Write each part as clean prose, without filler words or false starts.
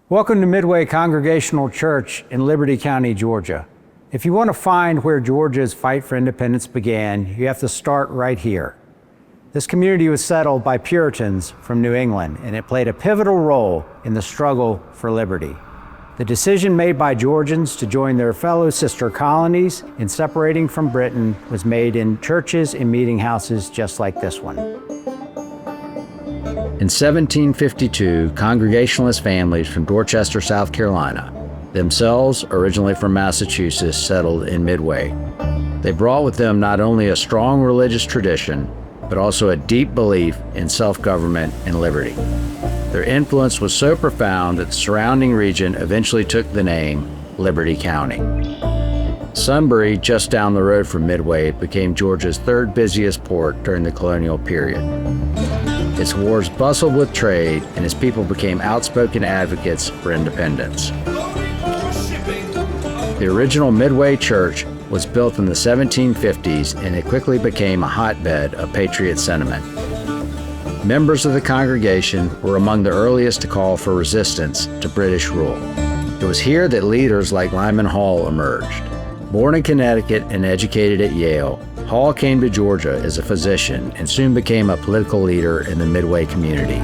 Welcome to Midway Congregational Church in Liberty County, Georgia. If you want to find where Georgia's fight for independence began, you have to start right here. This community was settled by Puritans from New England, and it played a pivotal role in the struggle for liberty. The decision made by Georgians to join their fellow sister colonies in separating from Britain was made in churches and meeting houses just like this one. In 1752, Congregationalist families from Dorchester, South Carolina, themselves originally from Massachusetts, settled in Midway. They brought with them not only a strong religious tradition, but also a deep belief in self-government and liberty. Their influence was so profound that the surrounding region eventually took the name Liberty County. Sunbury, just down the road from Midway, became Georgia's third busiest port during the colonial period. Its wharves bustled with trade, and its people became outspoken advocates for independence. The original Midway Church was built in the 1750s, and it quickly became a hotbed of Patriot sentiment. Members of the congregation were among the earliest to call for resistance to British rule. It was here that leaders like Lyman emerged. Born in Connecticut and educated at Yale, Hall came to Georgia as a physician and soon became a political leader in the Midway community.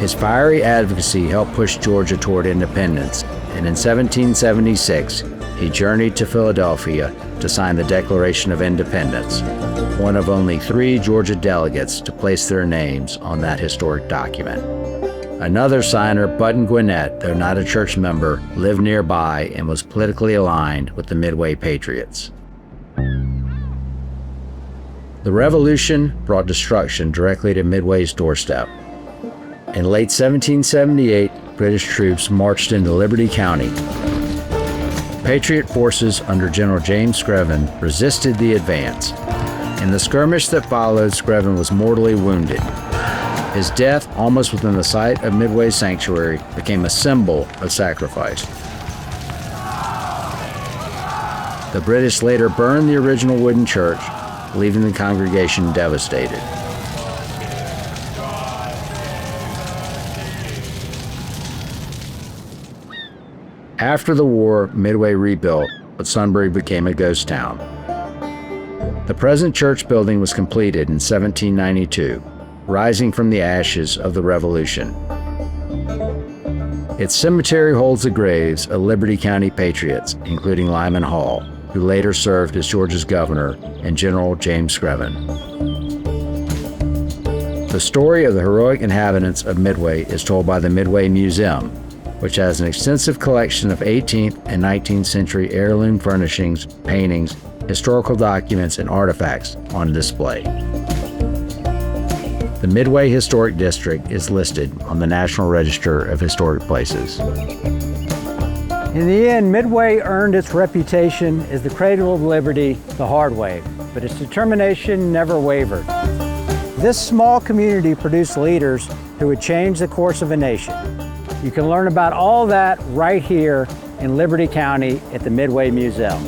His fiery advocacy helped push Georgia toward independence, and in 1776, he journeyed to Philadelphia to sign the Declaration of Independence, one of only 3 Georgia delegates to place their names on that historic document. Another signer, Gwinnett, though not a church member, lived nearby and was politically aligned with the Midway Patriots. The Revolution brought destruction directly to Midway's doorstep. In late 1778, British troops marched into Liberty County. Patriot forces under General James Screven resisted the advance. In the skirmish that followed, Screven was mortally wounded. His death, almost within the sight of Midway's sanctuary, became a symbol of sacrifice. The British later burned the original wooden church, leaving the congregation devastated. After the war, Midway rebuilt, but Sunbury became a ghost town. The present church building was completed in 1792, rising from the ashes of the Revolution. Its cemetery holds the graves of Liberty County Patriots, including Lyman, who later served as Georgia's governor, and General James Screven. The story of the heroic inhabitants of Midway is told by the Midway Museum, which has an extensive collection of 18th and 19th century heirloom furnishings, paintings, historical documents, and artifacts on display. The Midway Historic District is listed on the National Register of Historic Places. In the end, Midway earned its reputation as the cradle of liberty the hard way, but its determination never wavered. This small community produced leaders who would change the course of a nation. You can learn about all that right here in Liberty County at the Midway Museum.